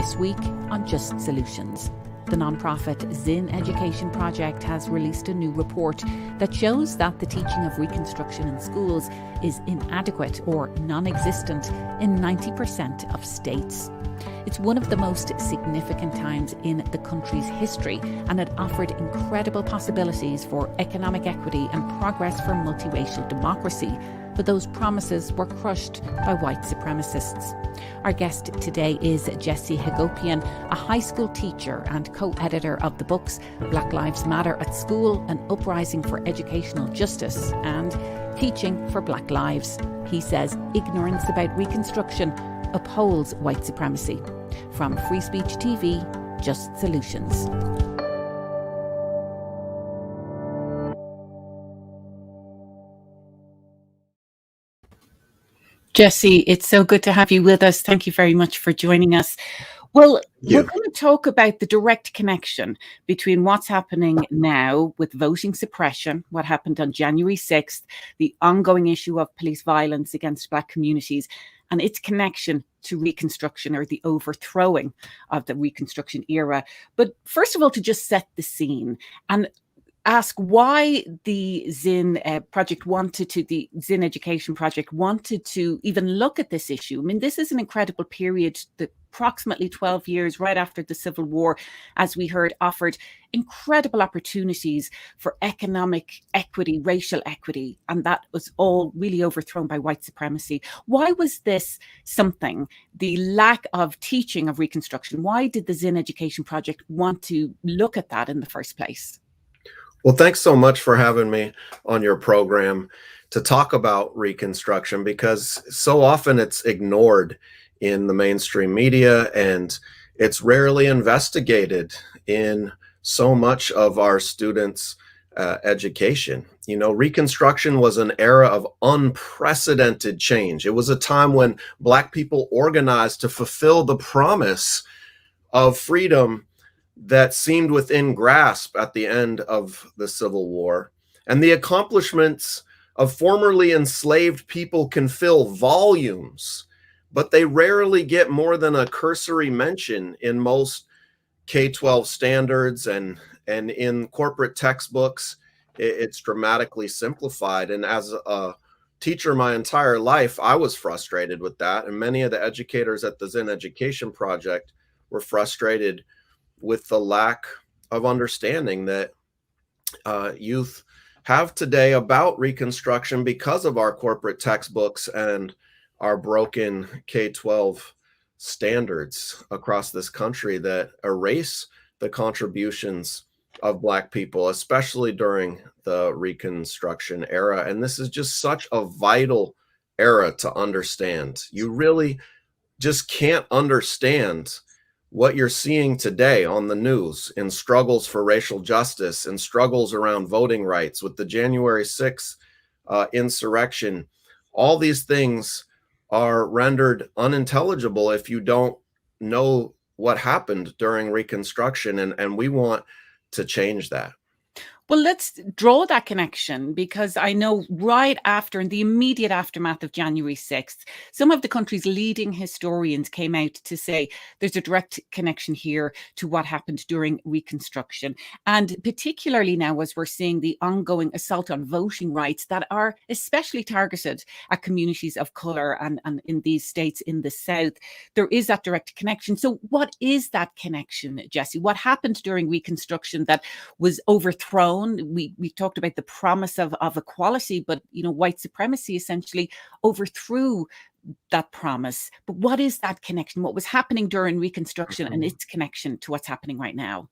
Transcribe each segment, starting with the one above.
This week on Just Solutions. The non-profit Zinn Education Project has released a new report that shows that the teaching of Reconstruction in schools is inadequate or non-existent in 90% of states. It's one of the most significant times in the country's history, and it offered incredible possibilities for economic equity and progress for multiracial democracy. But those promises were crushed by white supremacists. Our guest today is Jesse Hagopian, a high school teacher and co-editor of the books Black Lives Matter at School and Uprising for Educational Justice and Teaching for Black Lives. He says ignorance about Reconstruction upholds white supremacy. From Free Speech TV, Just Solutions. Jesse, it's so good to have you with us. Thank you very much for joining us. Well, we're going to talk about the direct connection between what's happening now with voting suppression, what happened on January 6th, the ongoing issue of police violence against Black communities, and its connection to Reconstruction or the overthrowing of the Reconstruction era. But first of all, to just set the scene and ask why the Zinn the Zinn Education Project wanted to even look at this issue. I mean, this is an incredible period that approximately 12 years right after the Civil War, as we heard, offered incredible opportunities for economic equity, racial equity, and that was all really overthrown by white supremacy. Why was this something, the lack of teaching of Reconstruction? Why did the Zinn Education Project want to look at that in the first place? Well, thanks so much for having me on your program to talk about Reconstruction, because so often it's ignored in the mainstream media and it's rarely investigated in so much of our students' education. You know, Reconstruction was an era of unprecedented change. It was a time when Black people organized to fulfill the promise of freedom that seemed within grasp at the end of the Civil War. And the accomplishments of formerly enslaved people can fill volumes, but they rarely get more than a cursory mention in most K-12 standards and in corporate textbooks. It's dramatically simplified. And as a teacher my entire life, I was frustrated with that. And many of the educators at the Zinn Education Project were frustrated with the lack of understanding that youth have today about Reconstruction because of our corporate textbooks and our broken K-12 standards across this country that erase the contributions of Black people, especially during the Reconstruction era. And this is just such a vital era to understand. You really just can't understand what you're seeing today on the news in struggles for racial justice and struggles around voting rights with the January 6th insurrection. All these things are rendered unintelligible if you don't know what happened during Reconstruction, and we want to change that. Well, let's draw that connection, because I know right after, in the immediate aftermath of January 6th, some of the country's leading historians came out to say there's a direct connection here to what happened during Reconstruction. And particularly now, as we're seeing the ongoing assault on voting rights that are especially targeted at communities of color and in these states in the South, there is that direct connection. So what is that connection, Jesse? What happened during Reconstruction that was overthrown? We talked about the promise of equality, but white supremacy essentially overthrew that promise. But what is that connection? What was happening during Reconstruction and its connection to what's happening right now?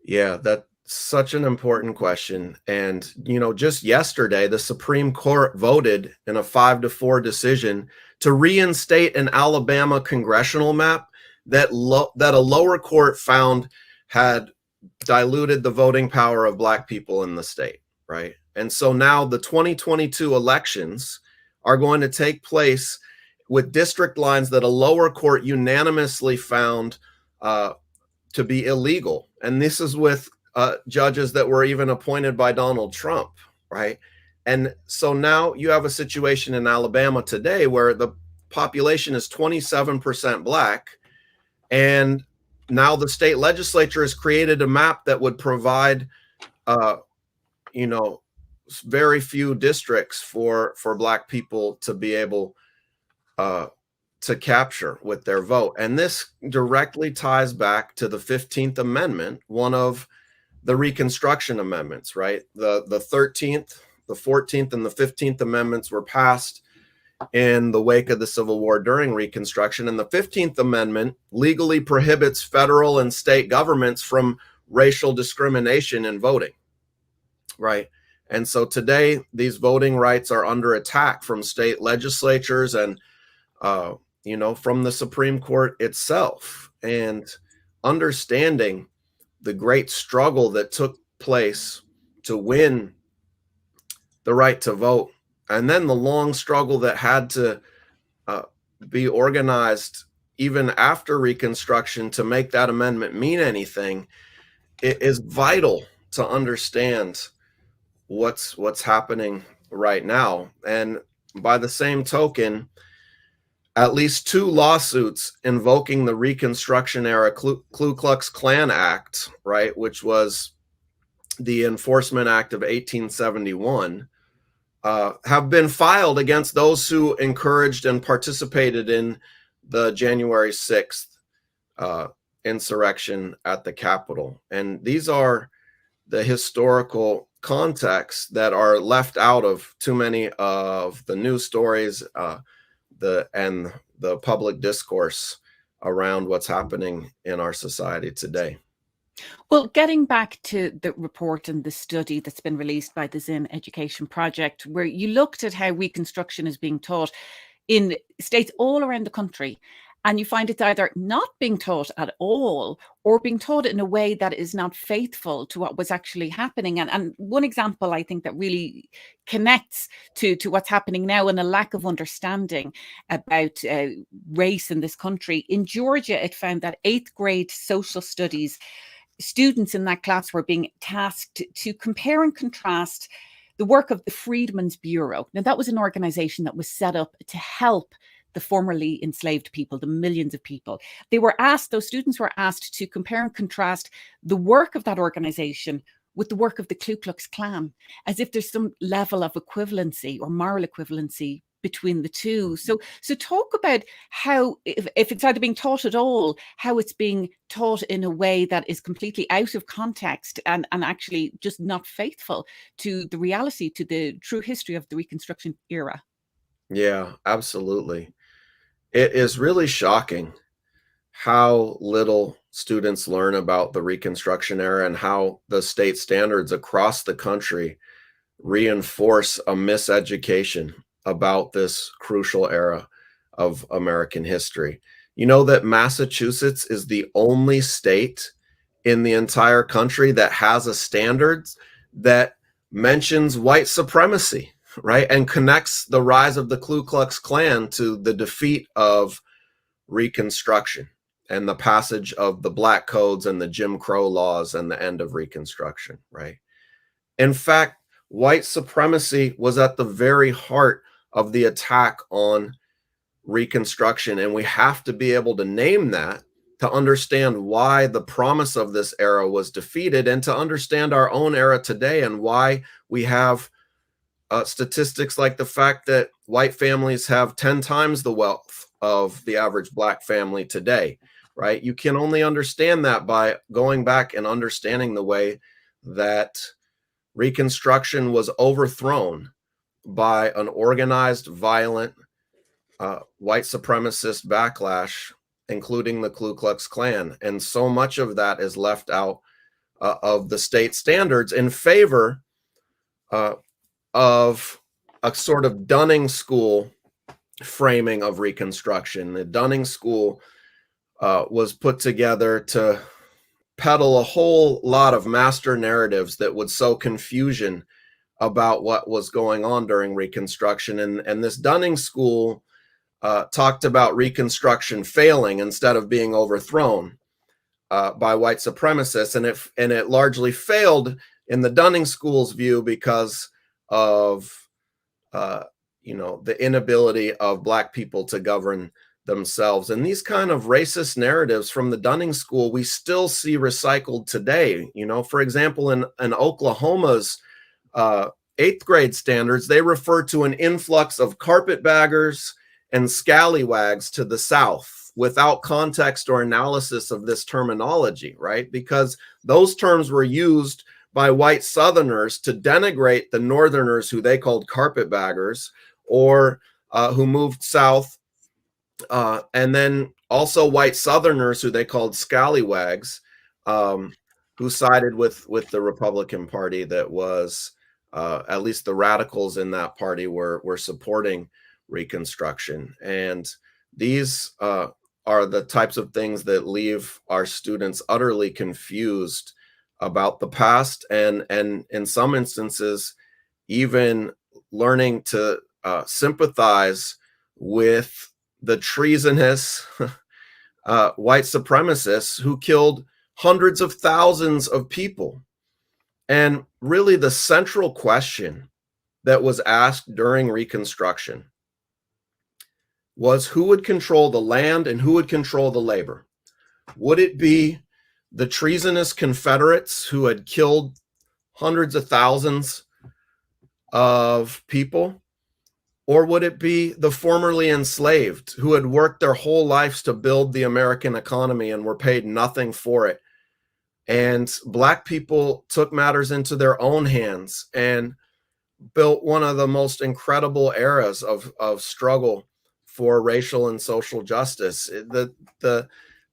Yeah, that's such an important question. And just yesterday, the Supreme Court voted in a 5-4 decision to reinstate an Alabama congressional map that a lower court found had diluted the voting power of Black people in the state, right? And so now the 2022 elections are going to take place with district lines that a lower court unanimously found to be illegal. And this is with judges that were even appointed by Donald Trump, right? And so now you have a situation in Alabama today where the population is 27% Black, And now the state legislature has created a map that would provide, you know, very few districts for Black people to be able to capture with their vote. And this directly ties back to the 15th Amendment, one of the Reconstruction amendments, right? The 13th, the 14th, and the 15th Amendments were passed in the wake of the Civil War during Reconstruction. And the 15th Amendment legally prohibits federal and state governments from racial discrimination in voting, right? And so today, these voting rights are under attack from state legislatures and, you know, from the Supreme Court itself. And understanding the great struggle that took place to win the right to vote, and then the long struggle that had to be organized even after Reconstruction to make that amendment mean anything, it is vital to understand what's happening right now. And by the same token, at least 2 lawsuits invoking the Reconstruction era Ku Klux Klan Act, right, which was the Enforcement Act of 1871, have been filed against those who encouraged and participated in the January 6th insurrection at the Capitol. And these are the historical contexts that are left out of too many of the news stories and the public discourse around what's happening in our society today. Well, getting back to the report and the study that's been released by the Zinn Education Project, where you looked at how Reconstruction is being taught in states all around the country, and you find it's either not being taught at all or being taught in a way that is not faithful to what was actually happening. And one example I think that really connects to what's happening now and a lack of understanding about race in this country. In Georgia, it found that 8th grade social studies students in that class were being tasked to compare and contrast the work of the Freedmen's Bureau. Now, that was an organization that was set up to help the formerly enslaved people, the millions of people. Those students were asked to compare and contrast the work of that organization with the work of the Ku Klux Klan, as if there's some level of equivalency or moral equivalency between the two. So talk about how, if it's either being taught at all, how it's being taught in a way that is completely out of context and actually just not faithful to the reality, to the true history of the Reconstruction era. Yeah, absolutely. It is really shocking how little students learn about the Reconstruction era and how the state standards across the country reinforce a miseducation about this crucial era of American history. You know that Massachusetts is the only state in the entire country that has a standard that mentions white supremacy, right? And connects the rise of the Ku Klux Klan to the defeat of Reconstruction and the passage of the Black Codes and the Jim Crow laws and the end of Reconstruction, right? In fact, white supremacy was at the very heart of the attack on Reconstruction, and we have to be able to name that to understand why the promise of this era was defeated and to understand our own era today and why we have statistics like the fact that white families have 10 times the wealth of the average Black family today, right? You can only understand that by going back and understanding the way that Reconstruction was overthrown by an organized, violent, white supremacist backlash, including the Ku Klux Klan. And so much of that is left out of the state standards in favor of a sort of Dunning School framing of Reconstruction. The Dunning School was put together to peddle a whole lot of master narratives that would sow confusion about what was going on during Reconstruction. And this Dunning School talked about Reconstruction failing instead of being overthrown by white supremacists. And it largely failed in the Dunning School's view because of the inability of Black people to govern themselves. And these kind of racist narratives from the Dunning School, we still see recycled today. You know, for example, in Oklahoma's 8th grade standards, they refer to an influx of carpetbaggers and scallywags to the South without context or analysis of this terminology, right? Because those terms were used by white Southerners to denigrate the Northerners who they called carpetbaggers, or who moved south, and then also white Southerners who they called scallywags, who sided with the Republican Party. That was, at least the radicals in that party were supporting Reconstruction. And these are the types of things that leave our students utterly confused about the past, and in some instances even learning to sympathize with the treasonous white supremacists who killed hundreds of thousands of people. And really the central question that was asked during Reconstruction was, who would control the land and who would control the labor? Would it be the treasonous Confederates who had killed hundreds of thousands of people? Or would it be the formerly enslaved who had worked their whole lives to build the American economy and were paid nothing for it? And Black people took matters into their own hands and built one of the most incredible eras of struggle for racial and social justice. The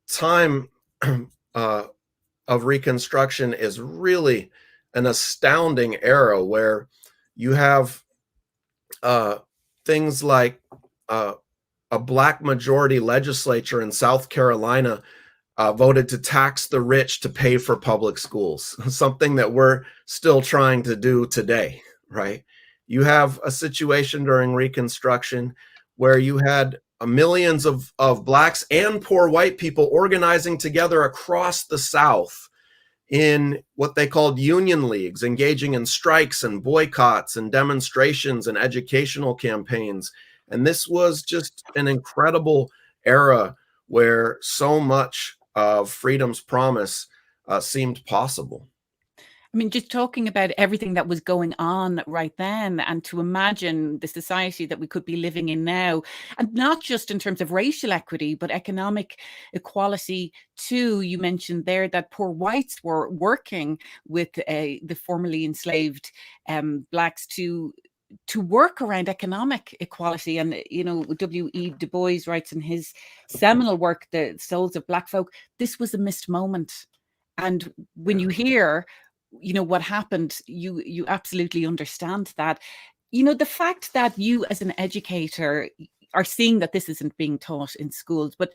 time of Reconstruction is really an astounding era where you have things like a Black majority legislature in South Carolina voted to tax the rich to pay for public schools, something that we're still trying to do today, right? You have a situation during Reconstruction where you had millions of Blacks and poor white people organizing together across the South in what they called union leagues, engaging in strikes and boycotts and demonstrations and educational campaigns. And this was just an incredible era where so much of freedom's promise seemed possible. I mean, just talking about everything that was going on right then, and to imagine the society that we could be living in now, and not just in terms of racial equity, but economic equality too. You mentioned there that poor whites were working with the formerly enslaved Blacks to work around economic equality. And, you know, W.E. Du Bois writes in his seminal work, The Souls of Black Folk, this was a missed moment. And when you hear, you know, what happened, you absolutely understand that. You know, the fact that you as an educator are seeing that this isn't being taught in schools, but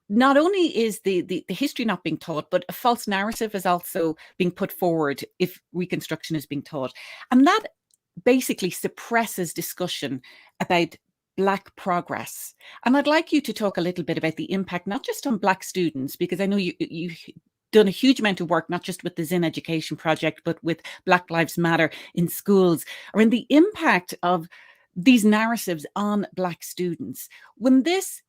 not only is the history not being taught, but a false narrative is also being put forward if Reconstruction is being taught. And that basically suppresses discussion about Black progress. And I'd like you to talk a little bit about the impact, not just on Black students, because I know you done a huge amount of work, not just with the Zinn Education Project, but with Black Lives Matter in schools, around the impact of these narratives on Black students. When this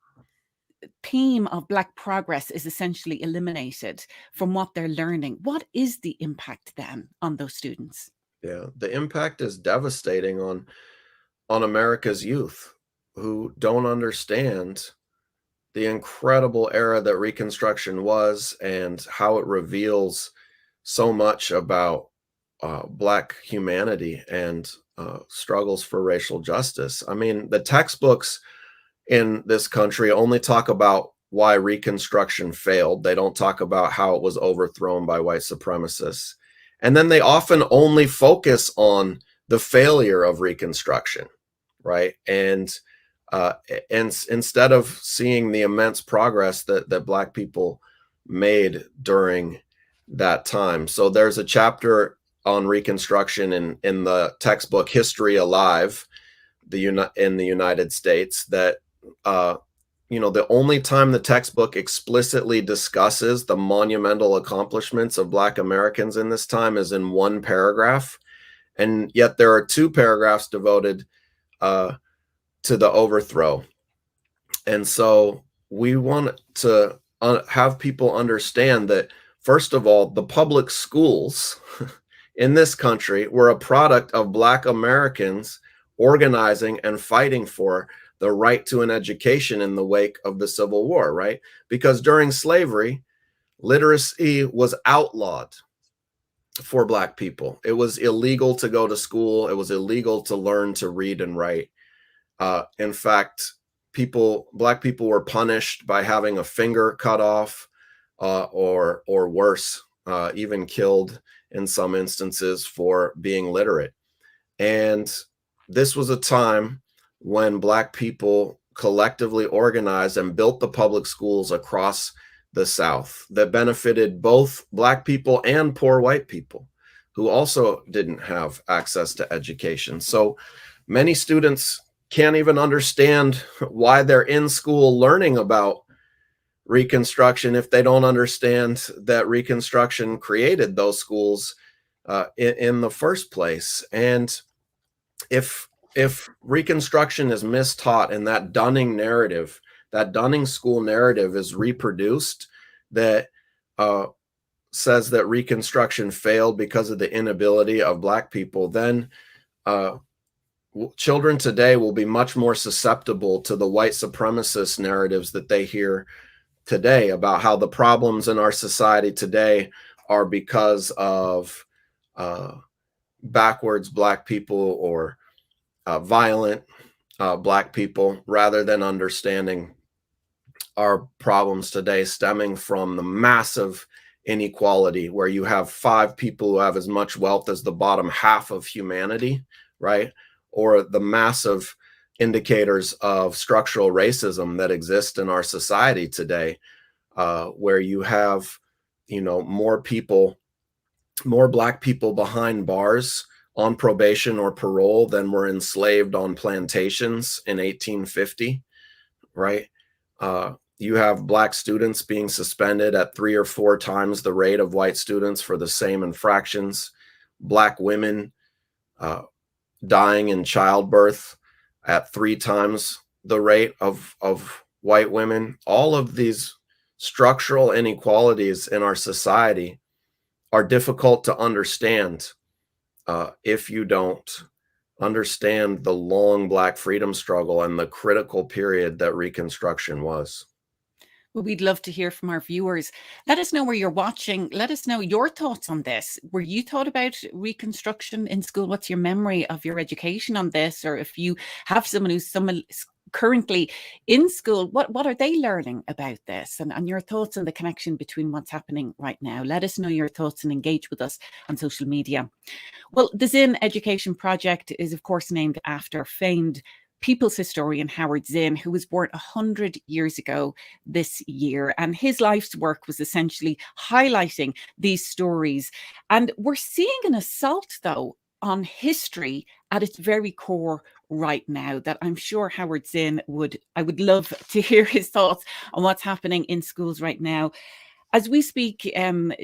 theme of Black progress is essentially eliminated from what they're learning, what is the impact then on those students? Yeah, the impact is devastating on America's youth, who don't understand the incredible era that Reconstruction was and how it reveals so much about Black humanity and struggles for racial justice. I mean, the textbooks in this country only talk about why Reconstruction failed. They don't talk about how it was overthrown by white supremacists. And then they often only focus on the failure of Reconstruction, right? And instead of seeing the immense progress that Black people made during that time. So there's a chapter on Reconstruction in the textbook History Alive, in the United States, that you know, the only time the textbook explicitly discusses the monumental accomplishments of Black Americans in this time is in one paragraph. And yet there are two paragraphs devoted to the overthrow And so we want to have people understand that, first of all, the public schools in this country were a product of Black Americans organizing and fighting for the right to an education in the wake of the Civil War, right? Because during slavery, literacy was outlawed for Black people. It was illegal to go to school. It was illegal to learn to read and write. In fact, Black people were punished by having a finger cut off, or worse, even killed in some instances for being literate. And this was a time when Black people collectively organized and built the public schools across the South that benefited both Black people and poor white people who also didn't have access to education. So many students can't even understand why they're in school learning about Reconstruction if they don't understand that Reconstruction created those schools in the first place. And if Reconstruction is mistaught and that Dunning narrative, that Dunning school narrative is reproduced, that says that Reconstruction failed because of the inability of Black people, then children today will be much more susceptible to the white supremacist narratives that they hear today about how the problems in our society today are because of backwards Black people or violent Black people, rather than understanding our problems today stemming from the massive inequality where you have 5 people who have as much wealth as the bottom half of humanity, right? Or the massive indicators of structural racism that exist in our society today, where you have, more Black people behind bars on probation or parole than were enslaved on plantations in 1850, right? You have Black students being suspended at 3 or 4 times the rate of white students for the same infractions. Black women dying in childbirth at 3 times the rate of white women. All of these structural inequalities in our society are difficult to understand if you don't understand the long Black freedom struggle and the critical period that Reconstruction was. Well, we'd love to hear from our viewers. Let us know where you're watching. Let us know your thoughts on this. Were you taught about Reconstruction in school? What's your memory of your education on this? Or if you have someone who's currently in school, what are they learning about this? And your thoughts on the connection between what's happening right now. Let us know your thoughts and engage with us on social media. Well, the Zinn Education Project is, of course, named after famed people's historian Howard Zinn, who was born 100 years ago this year. And his life's work was essentially highlighting these stories. And we're seeing an assault, though, on history at its very core right now that I'm sure Howard Zinn I would love to hear his thoughts on what's happening in schools right now. As we speak,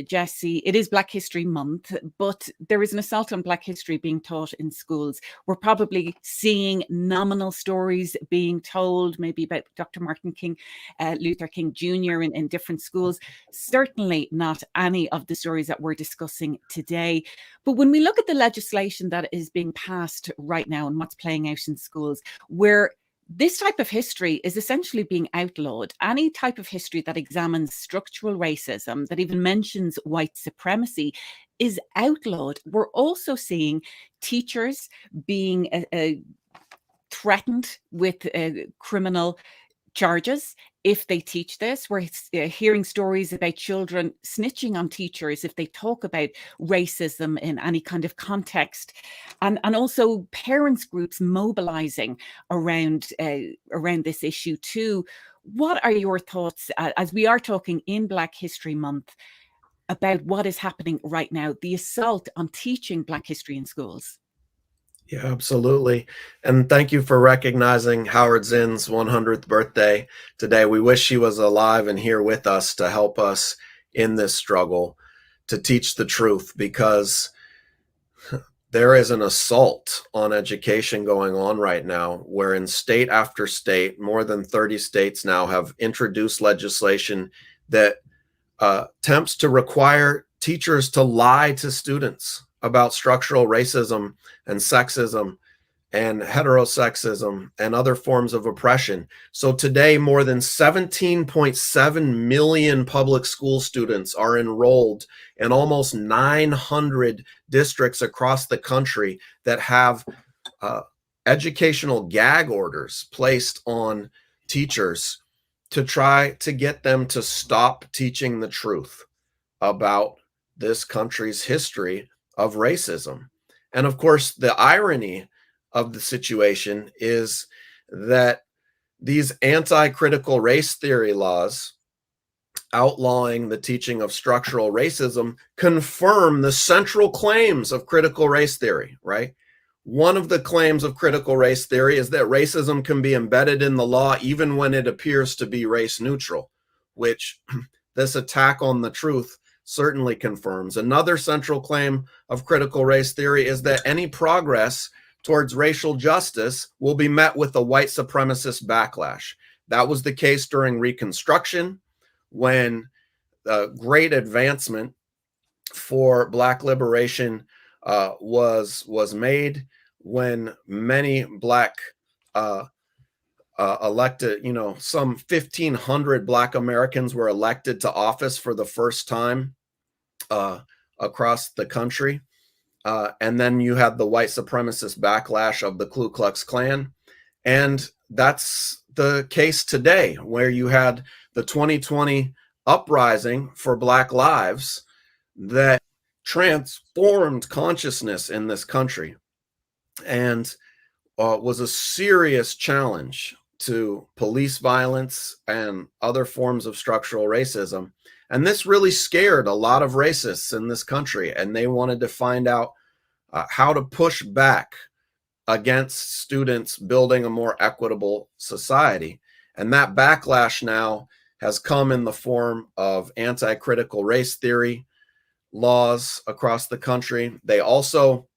Jesse, it is Black History Month, but there is an assault on Black history being taught in schools. We're probably seeing nominal stories being told, maybe about Dr. Martin Luther King Jr. in different schools. Certainly not any of the stories that we're discussing today. But when we look at the legislation that is being passed right now and what's playing out in schools, where this type of history is essentially being outlawed. Any type of history that examines structural racism, that even mentions white supremacy, is outlawed. We're also seeing teachers being threatened with criminal charges if they teach this. We're hearing stories about children snitching on teachers if they talk about racism in any kind of context, and also parents groups mobilizing around this issue too. What are your thoughts as we are talking in Black History Month about what is happening right now, the assault on teaching Black history in schools? Yeah, absolutely. And thank you for recognizing Howard Zinn's 100th birthday today. We wish he was alive and here with us to help us in this struggle to teach the truth, because there is an assault on education going on right now, where in state after state, more than 30 states now have introduced legislation that attempts to require teachers to lie to students about structural racism and sexism and heterosexism and other forms of oppression. So today, more than 17.7 million public school students are enrolled in almost 900 districts across the country that have educational gag orders placed on teachers to try to get them to stop teaching the truth about this country's history of racism. And of course, the irony of the situation is that these anti-critical race theory laws outlawing the teaching of structural racism confirm the central claims of critical race theory, right? One of the claims of critical race theory is that racism can be embedded in the law even when it appears to be race neutral, which this attack on the truth certainly confirms. Another central claim of critical race theory is that any progress towards racial justice will be met with a white supremacist backlash. That was the case during Reconstruction, when great advancement for Black liberation was made, when many Black elected, some 1,500 Black Americans were elected to office for the first time across the country. And then you had the white supremacist backlash of the Ku Klux Klan. And that's the case today, where you had the 2020 uprising for Black lives that transformed consciousness in this country and was a serious challenge to police violence and other forms of structural racism. And this really scared a lot of racists in this country, and they wanted to find out how to push back against students building a more equitable society. And that backlash now has come in the form of anti-critical race theory laws across the country. They also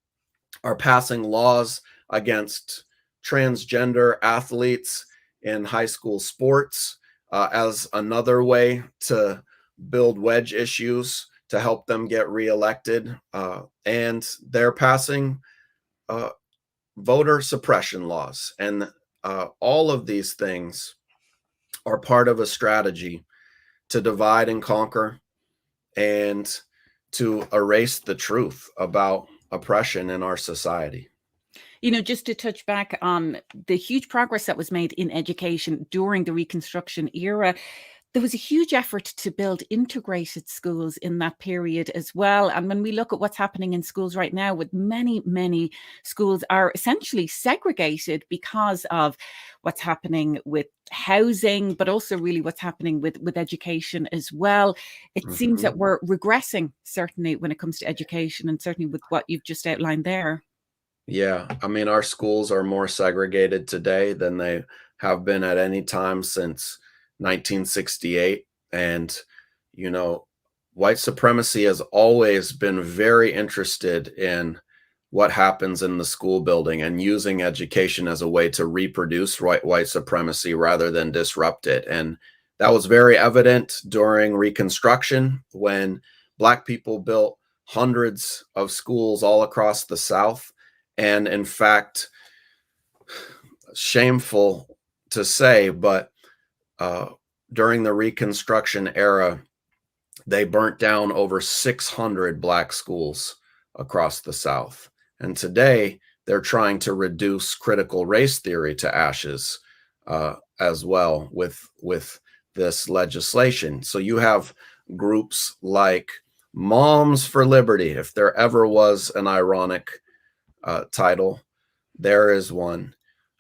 are passing laws against transgender athletes in high school sports as another way to build wedge issues to help them get reelected. And they're passing voter suppression laws. And all of these things are part of a strategy to divide and conquer and to erase the truth about oppression in our society. Just to touch back on the huge progress that was made in education during the Reconstruction era, there was a huge effort to build integrated schools in that period as well. And when we look at what's happening in schools right now, with many schools are essentially segregated because of what's happening with housing, but also really what's happening with education as well. It seems that we're regressing, certainly when it comes to education, and certainly with what you've just outlined there. Yeah, I mean, our schools are more segregated today than they have been at any time since 1968. And, white supremacy has always been very interested in what happens in the school building and using education as a way to reproduce white supremacy rather than disrupt it. And that was very evident during Reconstruction, when Black people built hundreds of schools all across the South. And in fact, shameful to say, but during the Reconstruction era, they burnt down over 600 Black schools across the South. And today, they're trying to reduce critical race theory to ashes as well with this legislation. So you have groups like Moms for Liberty. If there ever was an ironic title, there is one.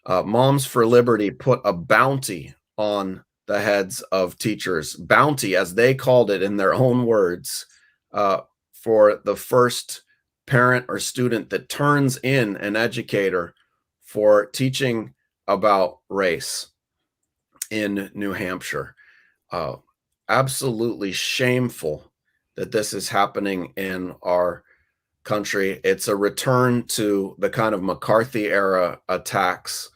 Moms for Liberty put a bounty on the heads of teachers, bounty as they called it in their own words, for the first parent or student that turns in an educator for teaching about race in New Hampshire. Absolutely shameful that this is happening in our country. It's a return to the kind of McCarthy era attacks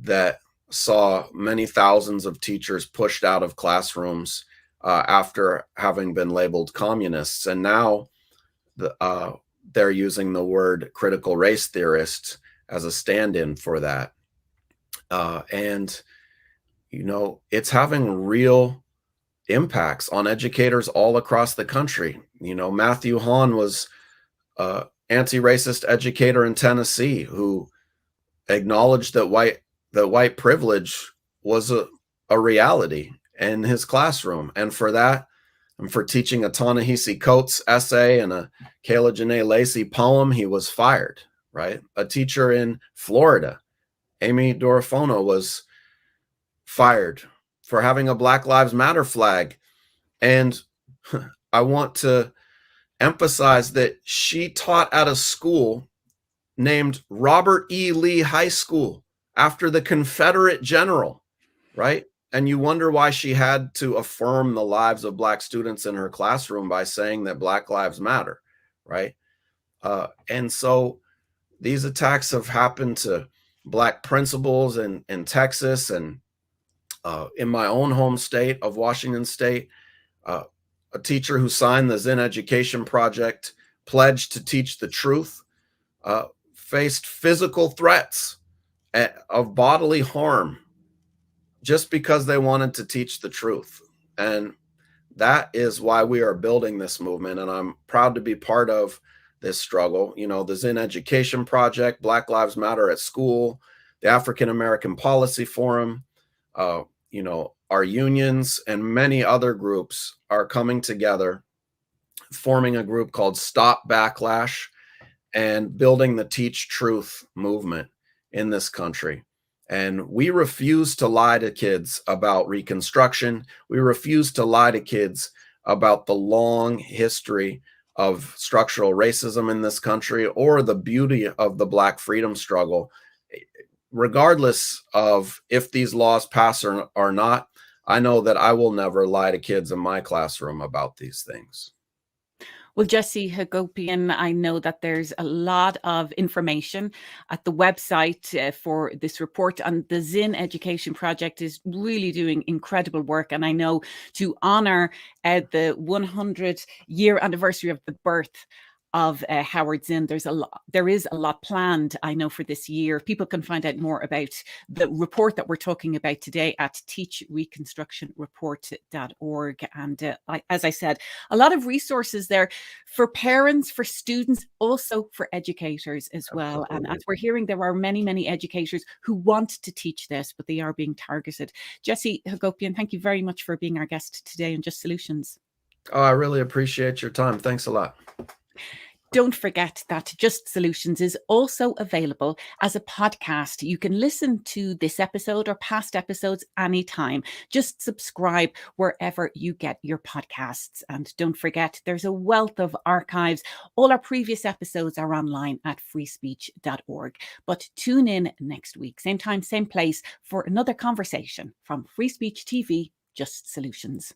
that saw many thousands of teachers pushed out of classrooms after having been labeled communists. And now they're using the word critical race theorist as a stand-in for that. And, you know, it's having real impacts on educators all across the country. You know, Matthew Hahn was an anti-racist educator in Tennessee who acknowledged that white privilege was a reality in his classroom. And for that, and for teaching a Ta-Nehisi Coates essay and a Kayla Janae Lacey poem, he was fired, right? A teacher in Florida, Amy Dorofono, was fired for having a Black Lives Matter flag. And I want to emphasize that she taught at a school named Robert E. Lee High School after the Confederate general, right? And you wonder why she had to affirm the lives of Black students in her classroom by saying that Black Lives Matter, right? And so these attacks have happened to Black principals in Texas and in my own home state of Washington State. A teacher who signed the Zinn Education Project pledged to teach the truth, faced physical threats of bodily harm just because they wanted to teach the truth. And that is why we are building this movement. And I'm proud to be part of this struggle. You know, the Zinn Education Project, Black Lives Matter at School, the African American Policy Forum, you know, our unions and many other groups are coming together, forming a group called Stop Backlash and building the Teach Truth movement in this country. And we refuse to lie to kids about Reconstruction. We refuse to lie to kids about the long history of structural racism in this country or the beauty of the Black freedom struggle. Regardless of if these laws pass or not, I know that I will never lie to kids in my classroom about these things. Well, Jesse Hagopian, I know that there's a lot of information at the website for this report, and the Zinn Education Project is really doing incredible work. And I know to honor the 100-year anniversary of the birth of Howard Zinn, there is a lot planned, I know, for this year. People can find out more about the report that we're talking about today at teachreconstructionreport.org. And as I said, a lot of resources there for parents, for students, also for educators as well. Absolutely. And as we're hearing, there are many, many educators who want to teach this, but they are being targeted. Jesse Hagopian, thank you very much for being our guest today on Just Solutions. Oh, I really appreciate your time. Thanks a lot. Don't forget that Just Solutions is also available as a podcast. You can listen to this episode or past episodes anytime. Just subscribe wherever you get your podcasts. And don't forget, there's a wealth of archives. All our previous episodes are online at freespeech.org. But tune in next week, same time, same place, for another conversation from Free Speech TV, Just Solutions.